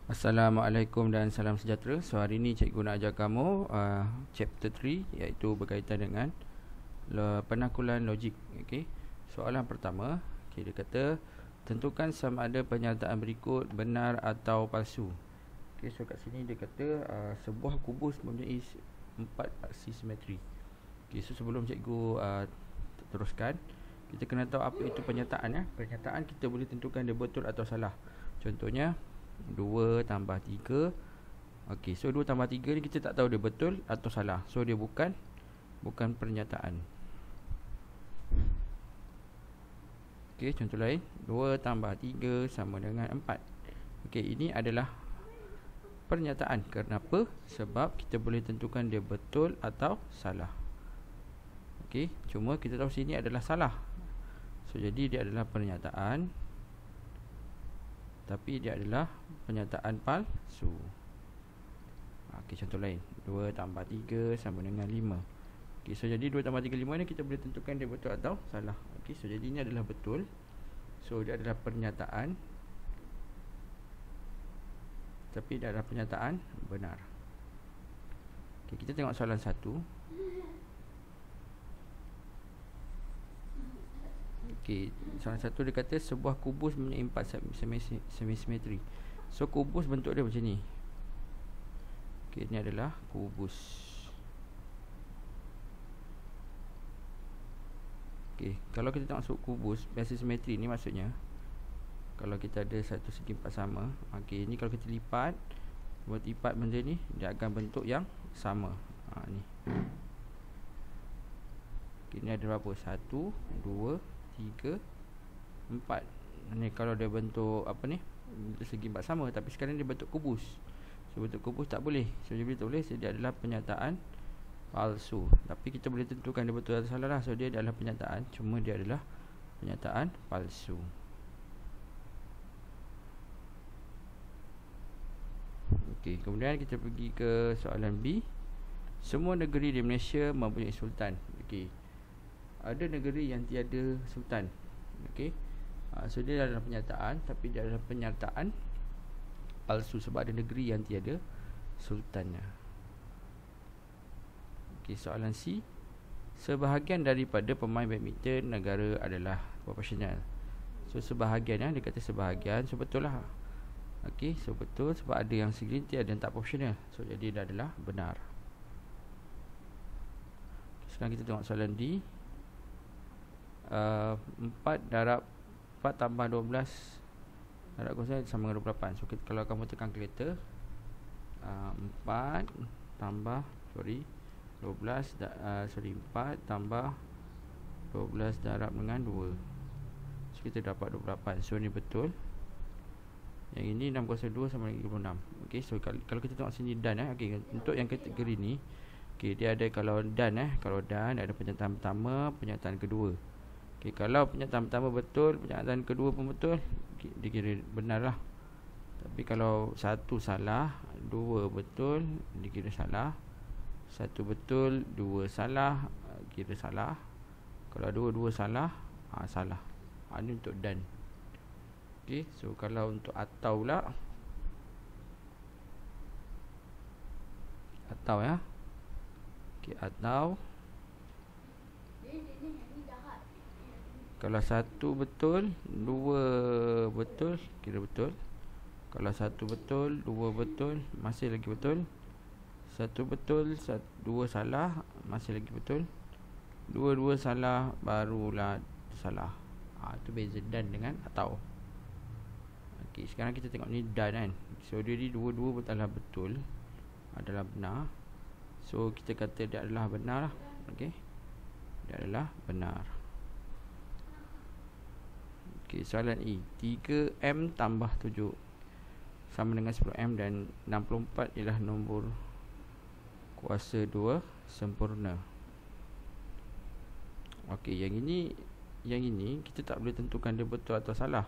Assalamualaikum dan salam sejahtera. So hari ini cikgu nak ajar kamu chapter 3, iaitu berkaitan dengan penaklukan logik. Okey. Soalan pertama, dia kata tentukan sama ada pernyataan berikut benar atau palsu. Okey, so kat sini dia kata sebuah kubus mempunyai 4 aksi simetri. Okey, so sebelum cikgu teruskan, kita kena tahu apa itu pernyataan ya. Pernyataan kita boleh tentukan dia betul atau salah. Contohnya 2 tambah 3. Okey, so 2 tambah 3 ni kita tak tahu dia betul atau salah. So dia bukan pernyataan. Okey, contoh lain, 2 tambah 3 sama dengan 4. Okey, ini adalah pernyataan. Kenapa? Sebab kita boleh tentukan dia betul atau salah. Okey, cuma kita tahu sini adalah salah. So jadi dia adalah pernyataan, tapi dia adalah pernyataan palsu. Okey, contoh lain, 2 tambah 3 sama dengan 5. Okey, so jadi 2 tambah 3, 5 ni kita boleh tentukan dia betul atau salah. Okey, so jadi ini adalah betul. So dia adalah pernyataan, tapi dia adalah pernyataan benar. Okey, kita tengok soalan 1. Okey, soalan 1 dia kata sebuah kubus mempunyai 4 semi-simetri. So kubus bentuk dia macam ni. Okey, ini adalah kubus. Okey, kalau kita tengok kubus biasa simetri ni, maksudnya kalau kita ada satu segi 4 sama. Okey, ini kalau kita lipat, buat lipat benda ni, dia akan bentuk yang sama. Ni. Okey, ni ada berapa? 1, 2, 3, 4. Ni kalau dia bentuk apa ni, segi 4 sama, tapi sekarang dia bentuk kubus. So bentuk kubus tak boleh. So dia tak boleh, so dia adalah pernyataan palsu. Tapi kita boleh tentukan dia betul atau salah lah. So dia adalah pernyataan, cuma dia adalah pernyataan palsu. Okey, kemudian kita pergi ke soalan B. Semua negeri di Malaysia mempunyai sultan. Okey, ada negeri yang tiada sultan. Okey, so dia adalah pernyataan, tapi dia adalah pernyataan palsu sebab ada negeri yang tiada sultannya. Okey, soalan C. Sebahagian daripada pemain badminton negara adalah profesional. So sebahagian ya, dia kata sebahagian. So betul lah. Okey, so betul sebab ada yang segelintir, ada yang tak profesional. So jadi dia adalah benar. Sekarang kita tengok soalan D. 4 darab 4 tambah 12 darab kosong sama dengan 28. So kalau kamu tekan kalkulator, 4 tambah 12 4 tambah 12 darab dengan 2. So kita dapat 28. So ni betul. Yang ini 602 sama dengan 36. Okey, so kalau kita tengok sini dan okey, untuk yang kategori ni, okey, dia ada kalau dan kalau dan ada pernyataan pertama, pernyataan kedua. Okey, kalau pernyataan pertama betul, pernyataan kedua pun betul, dia kira benar lah. Tapi kalau satu salah, dua betul, dikira salah. Satu betul, dua salah, kira salah. Kalau dua salah, salah. Ini untuk dan. Okey, so kalau untuk atau pula, atau ya. Okey, atau kalau satu betul, dua betul, kira betul. Kalau satu betul, dua betul, masih lagi betul. Satu betul, dua salah, masih lagi betul. Dua salah, barulah salah. Itu beza dan dengan atau. Okey, sekarang kita tengok ni dan kan. So dia ni dua-dua betul adalah benar. So kita kata dia adalah benar lah. Okey, dia adalah benar. Okey, soalan E. 3M tambah 7 sama dengan 10M dan 64 ialah nombor kuasa 2 sempurna. Okey, yang ini kita tak boleh tentukan dia betul atau salah.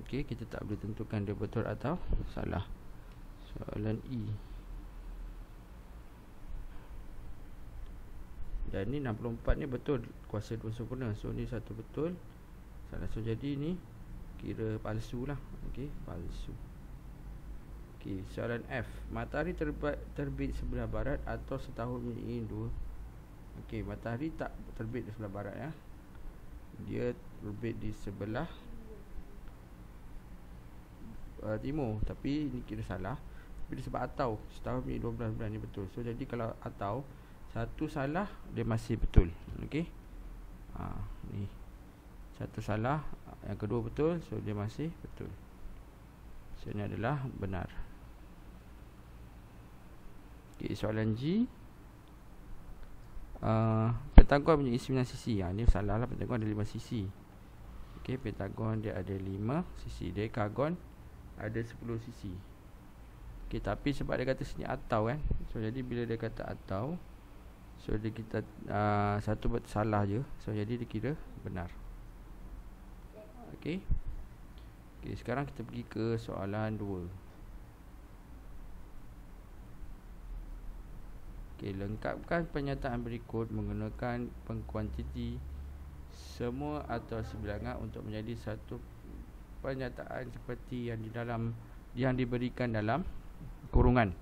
Okey, kita tak boleh tentukan dia betul atau salah. Soalan E. Dan ni 64 ni betul kuasa 2 sempurna. So ni satu betul, salah. So jadi ni kira palsu lah. Okey, palsu. Okey, soalan F. Matahari terbit sebelah barat atau setahun menyinyi 2. Okey, matahari tak terbit di sebelah barat ya. Dia terbit di sebelah timur. Tapi ni kira salah. Tapi sebab atau setahun menyinyi 12 bulan ni betul. So jadi kalau atau satu salah, dia masih betul. Okey. Ni satu salah, yang kedua betul, so dia masih betul. So ini adalah benar. Okey, soalan G. Pentagon punya 9 sisi. Ni salah lah, pentagon ada 5 sisi. Okey, pentagon dia ada 5 sisi. Dekagon ada 10 sisi. Okey, tapi sebab dia kata sini atau kan, so jadi bila dia kata atau, so dia kita satu salah je. So jadi dia kira benar. Okey. Okey, sekarang kita pergi ke soalan 2. Okey, lengkapkan pernyataan berikut menggunakan pengkuantiti semua atau sebilangan untuk menjadi satu pernyataan seperti yang diberikan dalam kurungan.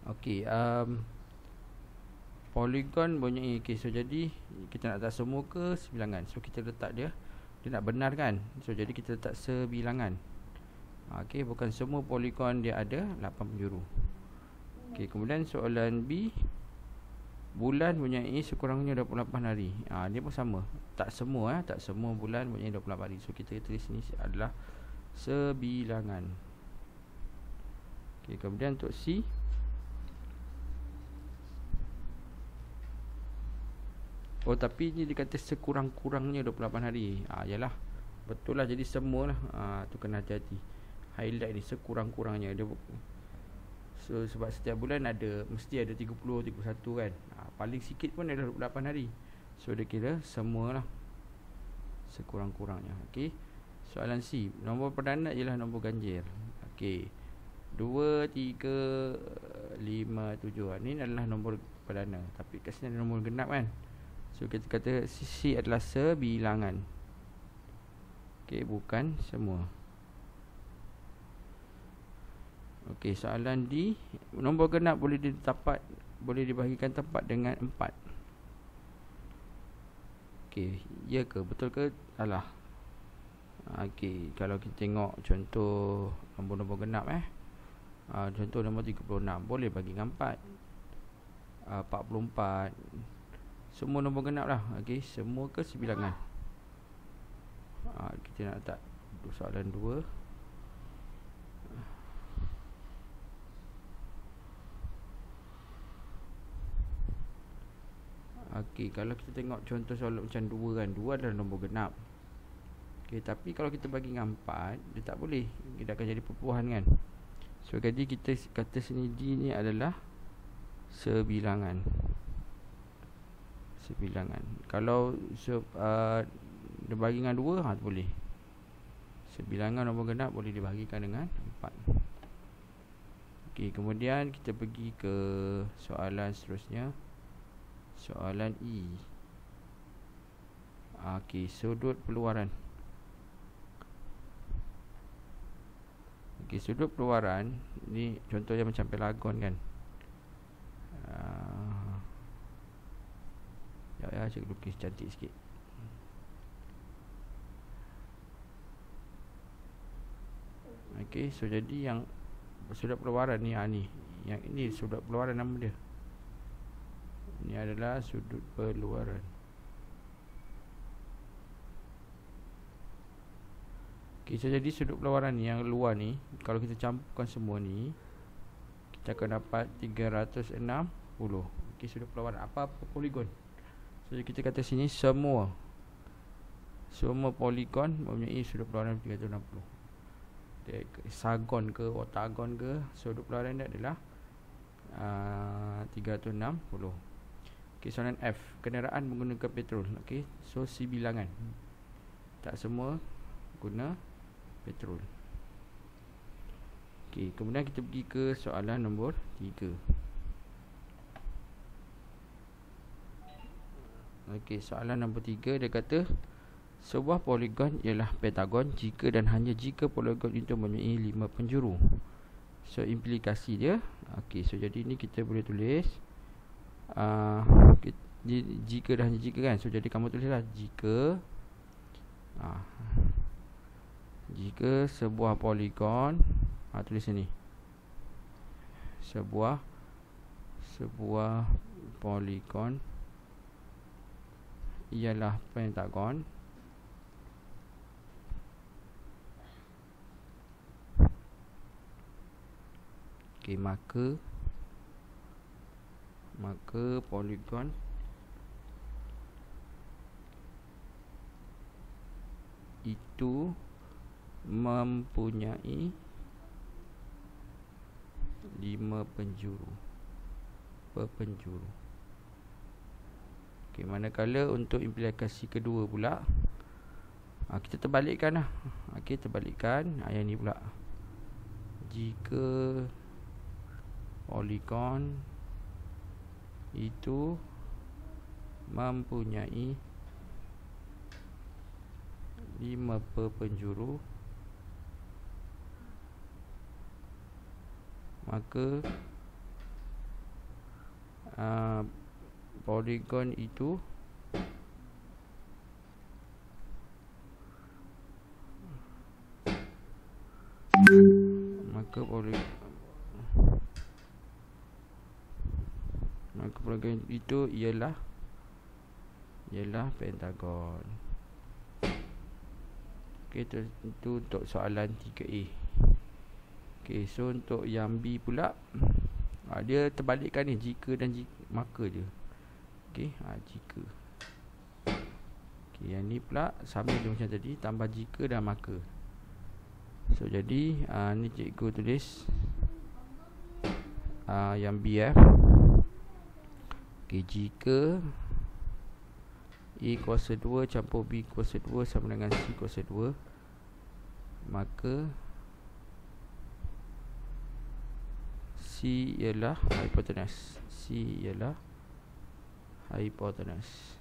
Okey, poligon bunyi. Okay, so jadi kita nak letak semua ke sebilangan. So kita letak dia nak benar kan. So jadi kita letak sebilangan. Okay, bukan semua poligon dia ada 8 penjuru. Okay, kemudian soalan B. Bulan mempunyai sekurangnya 28 hari. Dia pun sama. Tak semua tak semua bulan mempunyai 28 hari. So kita tulis ni adalah sebilangan. Okay, kemudian untuk C. Oh, tapi ni dia kata sekurang-kurangnya 28 hari. Yalah, betul lah. Jadi semua lah. Tu kena hati-hati. Highlight ni sekurang-kurangnya. Dia so sebab setiap bulan ada, mesti ada 30, 31 kan. Paling sikit pun ada 28 hari. So dia kira semua lah sekurang-kurangnya. Okey. Soalan C. Nombor perdana ialah nombor ganjil. Okey. 2, 3, 5, 7. Ni adalah nombor perdana. Tapi kat sini ada nombor genap kan. So kita kata C adalah sebilangan. Okey, bukan semua. Okey, soalan D. Nombor genap boleh dibahagikan tempat dengan 4. Okey, ya ke? Betul ke? Salah. Okey, kalau kita tengok contoh nombor-nombor genap contoh nombor 36 boleh bagi dengan 4. 44. Semua nombor genap lah. Okey, semua ke sebilangan. Kita nak letak soalan 2. Okey, kalau kita tengok contoh soalan macam 2 kan, 2 adalah nombor genap. Okey, tapi kalau kita bagi dengan 4, dia tak boleh. Dia akan jadi perpuluhan kan. So jadi kita kata sini D ni adalah sebilangan. Sebilangan. Kalau dia bagi dengan 2, boleh. Sebilangan nombor genap boleh dibahagikan dengan 4. Okey, kemudian kita pergi ke soalan seterusnya. Soalan E. Okey, sudut peluaran. Okey, sudut peluaran ni contohnya macam pelagon kan. Ya, cikgu lukis cantik sikit. Okey, so jadi yang sudut peluaran ni yang ini sudut peluaran nama dia. Ini adalah sudut peluaran. Okey, so jadi sudut peluaran ni yang luar ni, kalau kita campurkan semua ni, kita akan dapat 360. Okey, sudut peluaran apa-apa poligon. So kita kata sini semua poligon mempunyai sudut peluaran 360. Hexagon ke oktagon ke, sudut peluaran dia adalah 360. Okey, soalan F. Kenderaan menggunakan petrol. Okey, so sebilangan. Tak semua guna petrol. Okey, kemudian kita pergi ke soalan nombor 3. Okey, soalan nombor 3 dia kata sebuah poligon ialah pentagon jika dan hanya jika poligon itu mempunyai 5 penjuru. So implikasi dia, okey, so jadi ni kita boleh tulis jika dan hanya jika kan. So jadi kamu tulislah jika jika sebuah poligon, tulis sini, sebuah poligon ialah pentagon okey, maka poligon itu mempunyai 5 penjuru. Okey, manakala untuk implikasi kedua pula, kita terbalikkan lah. Okey, terbalikkan yang ni pula. Jika poligon itu mempunyai 5 penjuru, maka poligon itu poligon itu ialah pentagon. Okey, itu untuk soalan 3A. Okey, so untuk yang B pula, dia terbalikkan ni, jika dan maka je. Okey, jika. Okey, yang ni pula sama je macam tadi, tambah jika dan maka. So jadi ni cikgu tulis yang B. Okey, jika A kuasa 2 campur B kuasa 2 sama dengan C kuasa 2, maka C ialah hipotenus.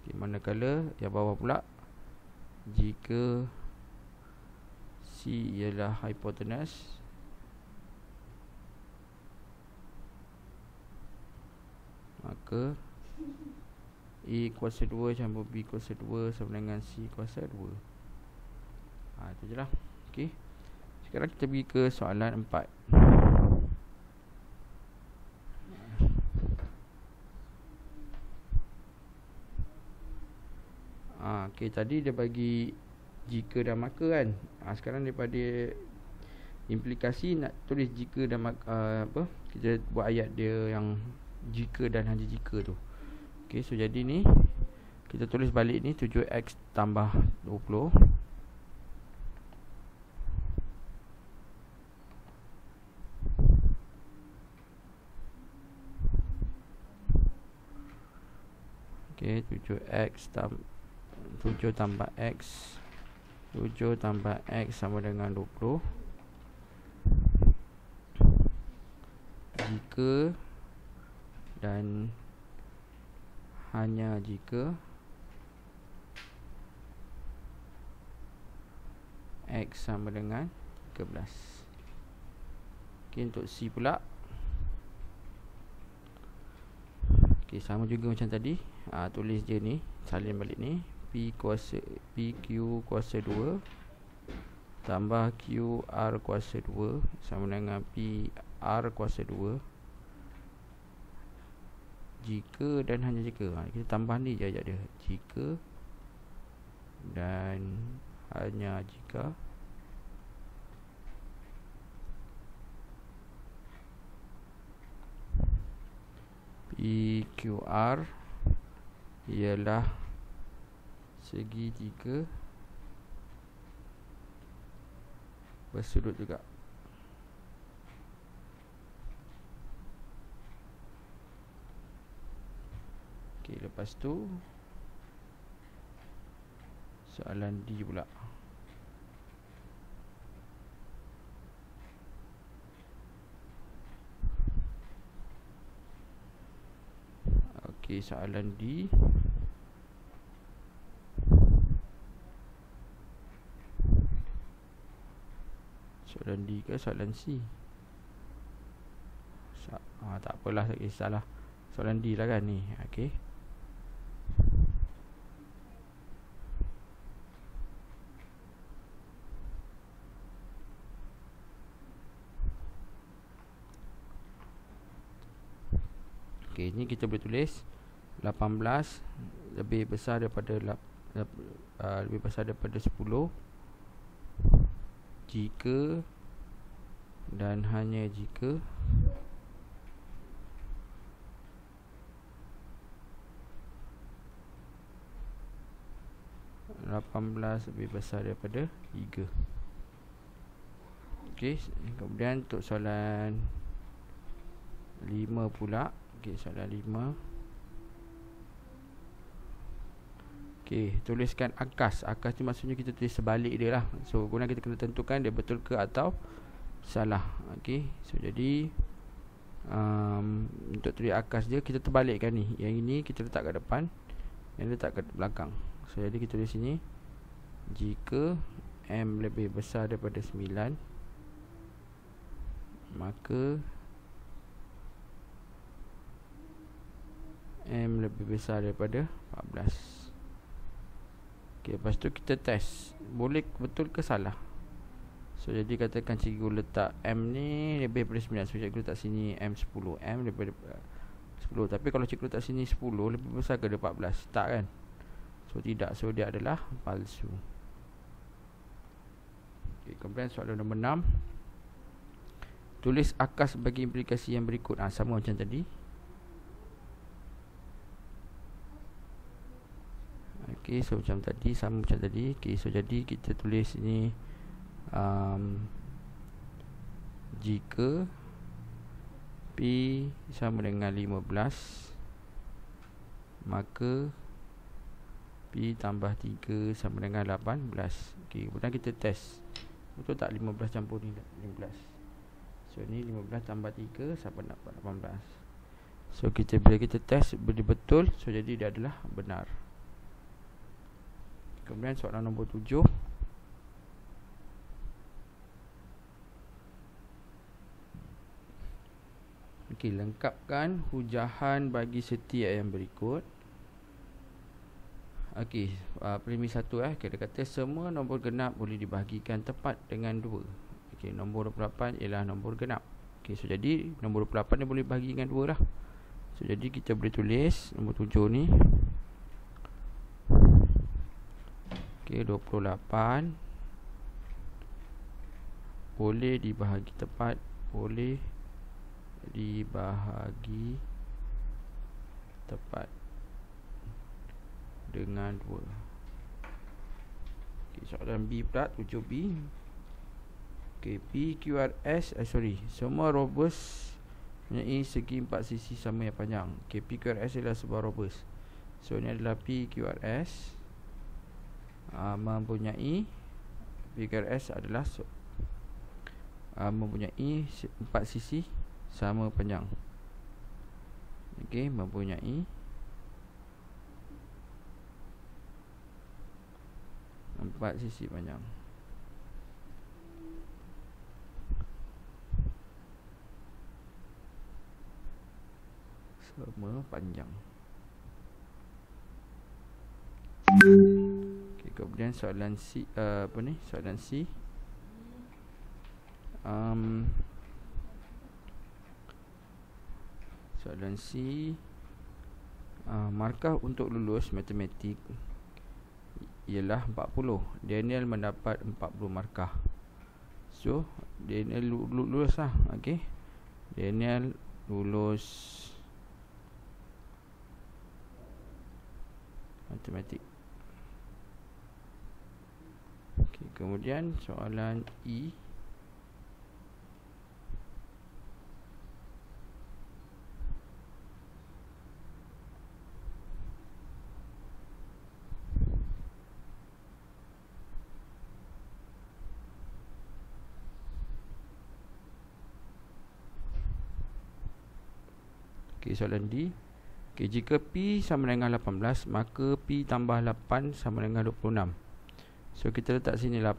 Okay, manakala yang bawah pula, jika C ialah hipotenus, maka A kuasa 2 campur B kuasa 2 sama dengan C kuasa 2. Itu je lah. Okay, sekarang kita pergi ke soalan 4. Okay, tadi dia bagi jika dan maka kan. Sekarang daripada implikasi nak tulis jika dan maka, kita buat ayat dia yang jika dan hanya jika tu. Okay, so jadi ni kita tulis balik ni 7x tambah 20. Okay, 7x 7 tambah x 7 tambah x sama dengan 20. Jika dan hanya jika x sama dengan 13. Okay, untuk C pula, okay, sama juga macam tadi. Tulis je ni, salin balik ni, PQ kuasa 2 tambah QR kuasa 2 sama dengan PR kuasa 2 jika dan hanya jika. Kita tambah ni je ayat dia, jika dan hanya jika PQR ialah segitiga bersudut juga. Okey, lepas tu soalan D pula. Okey, soalan D. Soalan D ke soalan C? Tak apalah, tak kisahlah. Soalan D lah kan ni. Okey. Okey, ni kita boleh tulis 18 lebih besar daripada 10 jika dan hanya jika lebih besar daripada 3. Okey, kemudian untuk soalan 5 pula. Okey, soalan 5. Okey, tuliskan akas. Akas tu maksudnya kita tulis sebalik dia lah. So, kemudian kita kena tentukan dia betul ke atau salah. Okey, so jadi untuk tulis akas dia, kita terbalikkan ni. Yang ini kita letak kat depan, yang letak kat belakang. So, jadi kita tulis sini, jika M lebih besar daripada 9, maka M lebih besar daripada 14. Okey, lepas tu kita test boleh betul ke salah. So jadi katakan cikgu letak M ni lebih daripada 9. So cikgu letak sini M10, M lebih daripada 10. Tapi kalau cikgu letak sini 10, lebih besar ke 14? Tak kan? So tidak, so dia adalah palsu. Okey, kemudian soalan nombor 6. Tulis akas bagi implikasi yang berikut. Sama macam tadi. Okey, so macam tadi, sama macam tadi. Okey, so jadi kita tulis ni jika P sama dengan 15, maka P tambah 3 sama dengan 18. Okey, kemudian kita test. Betul tak 15 campur ni 15? So ni 15 tambah 3 sama dapat 18. So bila kita test betul, so jadi dia adalah benar. Kemudian soalan nombor 7. Okey, lengkapkan hujahan bagi setiap yang berikut. Okey, premis 1 kita kata semua nombor genap boleh dibahagikan tepat dengan 2. Okey, nombor 28 ialah nombor genap. Okey, so jadi nombor 28 ni boleh bahagi dengan 2 lah. So jadi kita boleh tulis nombor 7 ni. Okey, 28 boleh dibahagi tepat, boleh dibahagi tepat dengan 2. Okey, soalan B pula, 7B. Okey, P, Q, R, S, semua robus mempunyai segi 4 sisi sama yang panjang. Okey, P, Q, R, S adalah sebuah robus. So ini adalah P, Q, R, S mempunyai P, Q, R, S adalah mempunyai 4 sisi sama panjang. Okey, mempunyai 4 sisi panjang. Sama panjang. Okey, kemudian soalan C, soalan C. Soalan C, markah untuk lulus matematik ialah 40. Daniel mendapat 40 markah. So Daniel lulus lah. Okey, Daniel lulus matematik. Okey, kemudian soalan E. Okey, soalan D. Okay, jika P sama dengan 18, maka P tambah 8 sama dengan 26. So kita letak sini 18,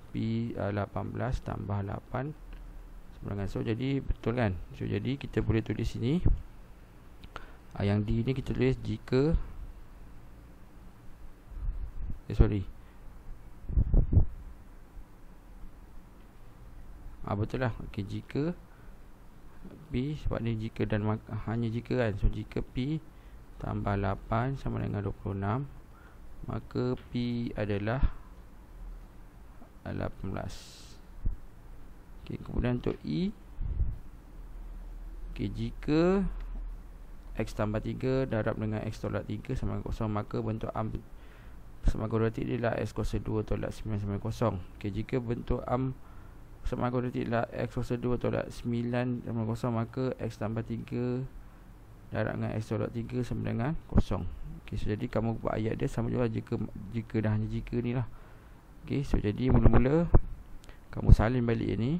P 18 tambah 8 sama dengan, so jadi betul kan. So jadi kita boleh tulis sini yang D ni kita tulis jika betul lah. Okay, jika P, sebab ni jika dan hanya jika kan. So jika P tambah 8 sama dengan 26, maka P adalah 18. Okay, kemudian untuk E, okay, jika X tambah 3 darab dengan X tolak 3 sama dengan 0, maka bentuk am sama kuadratik adalah X kuasa 2 tolak 9 sama dengan 0. Okay, jika bentuk am sama kuadratik adalah X kuasa 2 tolak 9 sama dengan 0, maka X tambah 3 darab dengan X tolak 3 sama dengan 0. Okay, so jadi kamu buat ayat dia sama juga jika dah hanya jika ni lah. Okay, so jadi mula-mula kamu salin balik ini.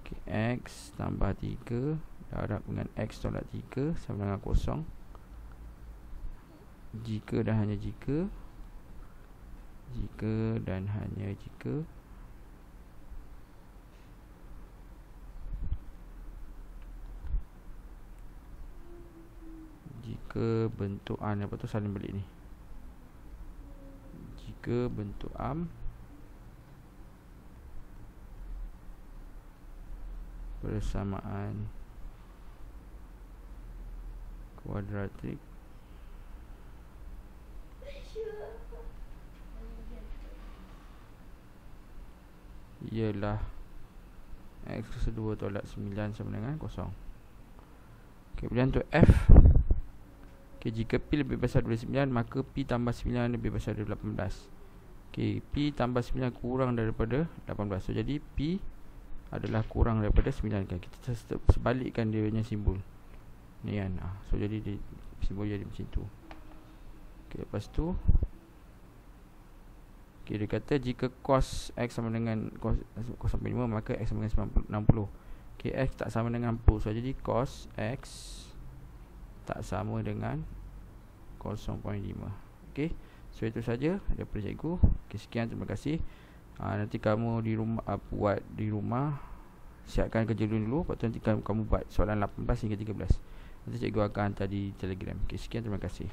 Okay, X tambah 3 darab dengan X tolak 3 sama dengan 0. Jika dan hanya jika, jika dan hanya jika, jika bentuk am, apa tu salin balik ni, jika bentuk am persamaan kuadratik ialah X kuasa 2 tolak 9 sama dengan 0. Okay, kemudian untuk F, okay, jika P lebih besar dari 9, maka P tambah 9 lebih besar dari 18. Okay, P tambah 9 kurang daripada 18. So jadi P adalah kurang daripada 9 kan. Kita sebalikkan dia punya simbol ni kan. So jadi dia, simbol jadi macam tu. Okay, lepas tu okay, dia kata jika cos X sama dengan cos sampai 5, maka X sama dengan 60. Okay, X tak sama dengan 60. So jadi cos X tak sama dengan 0.5. Okay, so itu saja daripada cikgu. Okay, sekian, terima kasih. Nanti kamu di rumah buat di rumah, siapkan kerja dulu. Lepas tu nanti kamu buat soalan 18 hingga 13. Nanti cikgu akan hantar di Telegram. Okay, sekian, terima kasih.